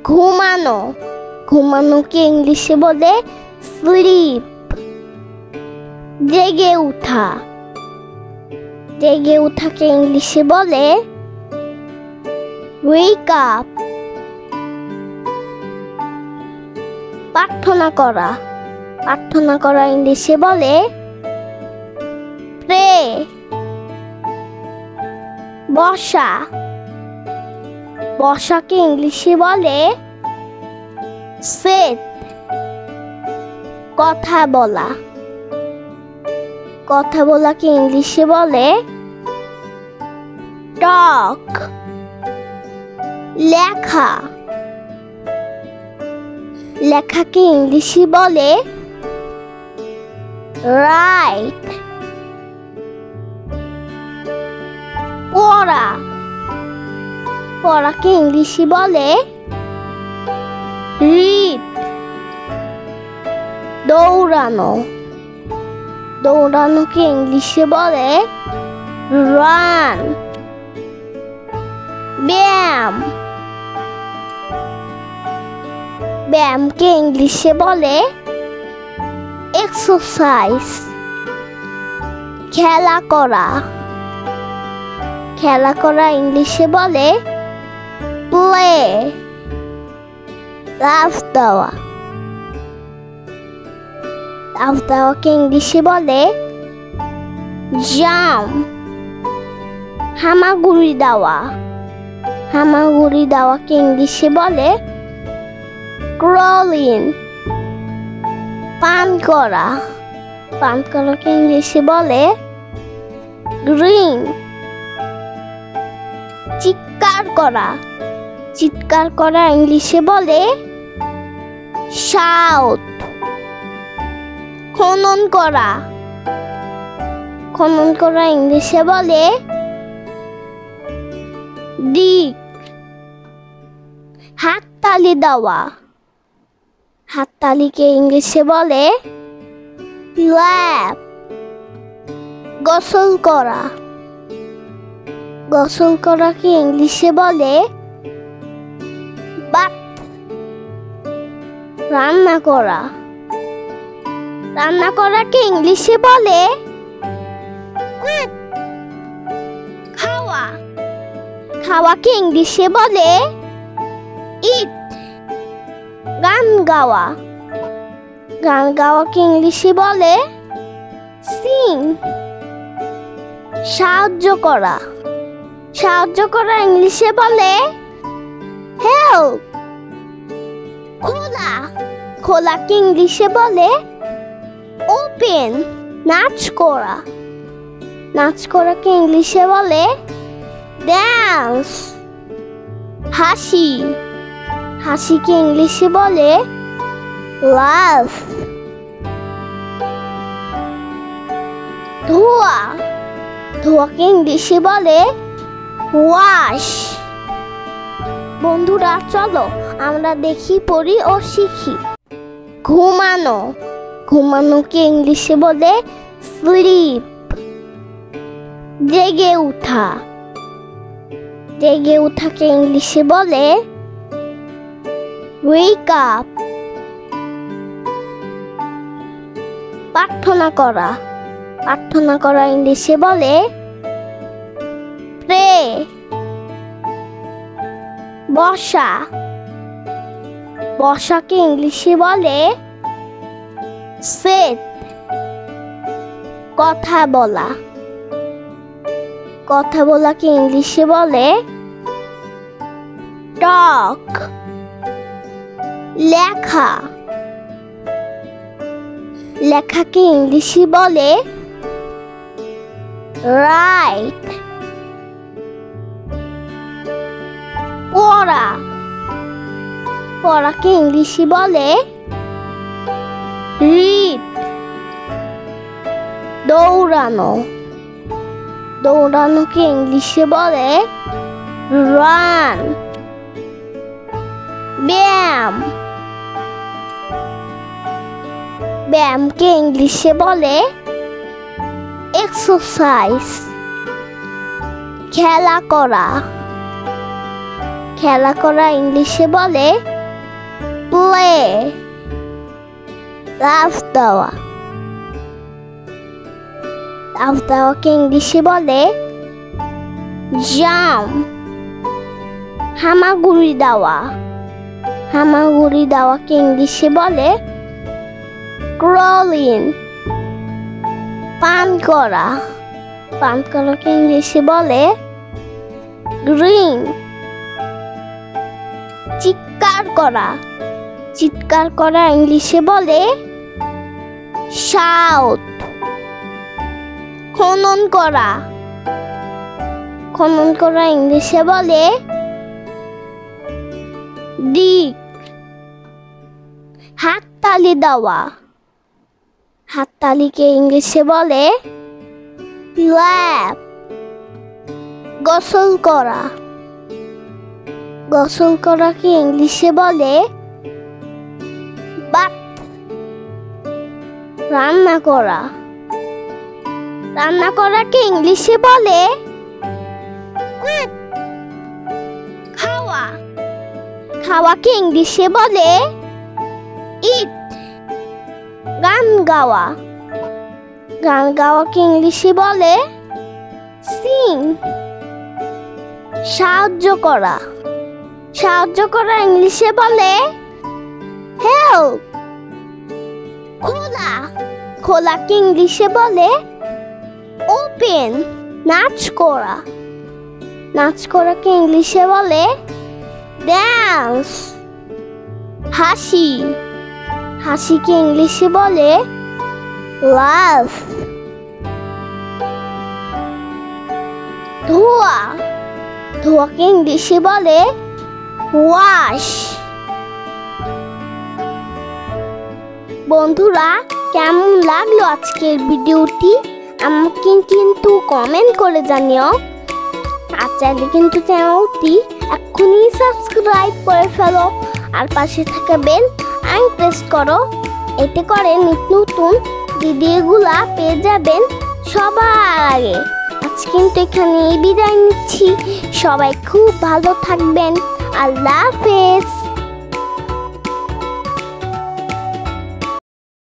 ঘুমানো ঘুমানোকে ইংলিশে বলে স্লিপ। জেগে ওঠা জেগে ওঠাকে ইংলিশে বলে ওয়েক আপ। প্রার্থনা করা ইংলিশে বলে প্রে। বসাকে ইংলিশে বলে সেট। কথা বলাকে ইংলিশে বলে টক। লেখাকে ইংলিশে বলে রাইট। পড়াকে ইংলিশে বলে রিড। দৌড়ানোকে ইংলিশে বলে রান। ব্যায়ামকে ইংলিশে বলে এক্সারসাইজ। খেলা করা ইংলিশে বলে প্লে। লাফ দেওয়াকে ইংলিশে বলে জাম্প। হামাগুড়ি দেওয়াকে ইংলিশে বলে ক্রলিং। পান করাকে ইংলিশে বলে গ্রিন। চিৎকার করা ইংলিশে বলে শাউট। খনন করা ইংলিশে বলে ডিগ। হাততালিকে ইংলিশে বলে ক্ল্যাপ। গোসল করাকে ইংলিশে বলে বাথ। রান্না করাকে ইংলিশে বলে কুক। খাওয়াকে ইংলিশে বলে ইট। গান গাওয়াকে ইংলিশে বলে সিং। সাহায্য করা ইংলিশে বলে হেল্প। খোলাকে ইংলিশে বলে ওপেন। নাচ করাকে ইংলিশে বলে ড্যান্স। হাসিকে ইংলিশে বলে লাফ। ধোয়াকে ইংলিশে বলে ওয়াশ। বন্ধুরা চলো আমরা দেখি, পড়ি ও শিখি। ঘুমানোকে ইংলিশে বলে স্লিপ। জেগে ওঠাকে ইংলিশে বলে ওয়েক আপ। প্রার্থনা করা ইংলিশে বলে প্রে। বসাকে ইংলিশে বলে সেট। কথা বলাকে ইংলিশে বলে টক। লেখাকে ইংলিশে বলে রাইট। পড়াকে ইংলিশে বলে রিড। দৌড়ানোকে ইংলিশে বলে রান। ব্যায়ামকে ইংলিশে বলে এক্সারসাইজ। খেলা করা ইংলিশে বলে প্লে লাফ দেওয়া। লাফ দেওয়াকে ইংলিশে বলে জাম্প। হামাগুড়ি দেওয়া। হামাগুড়ি দেওয়াকে ইংলিশে বলে ক্রলিং। পান করা। পান করাকে ইংলিশে বলে গ্রিন। চিৎকার করা। চিৎকার করা ইংলিশে বলে শাউট। খনন করা। খনন করা ইংলিশে বলে ডিগ। হাততালি দেওয়া। হাততালিকে ইংলিশে বলে ক্ল্যাপ। গোসল করা। গোসল করাকে ইংলিশে বলে বাথ। রান্না করা। রান্না করাকে ইংলিশে বলে কুক। খাওয়া। খাওয়াকে ইংলিশে বলে ইট। গান গাওয়া। গান গাওয়াকে ইংলিশে বলে সিং। সাহায্য করা। সাহায্য করা ইংলিশে বলে হেল্প। খোলা। খোলাকে ইংলিশে বলে ওপেন। নাচ করা। নাচ করাকে ইংলিশে বলে ড্যান্স। হাসি। হাসিকে ইংলিশে বলে লাফ। ধোয়া। ধোয়াকে ইংলিশে বলে ওয়াশ। বন্ধুরা, কেমন লাগলো আজকের ভিডিওটি আমাকে কিন্তু কমেন্ট করে জানিও। আর চাইলে কিন্তু চ্যানেলটি এক্ষুনি সাবস্ক্রাইব করে ফেলো আর পাশে থাকা বেল আইকন প্রেস করো। এতে করে নিত্য নতুন ভিডিওগুলা পেয়ে যাবেন সবার আগে। আজ কিন্তু এখানে বিদায় নিচ্ছি। সবাই খুব ভালো থাকবেন। আল্লাহ হাফেজ।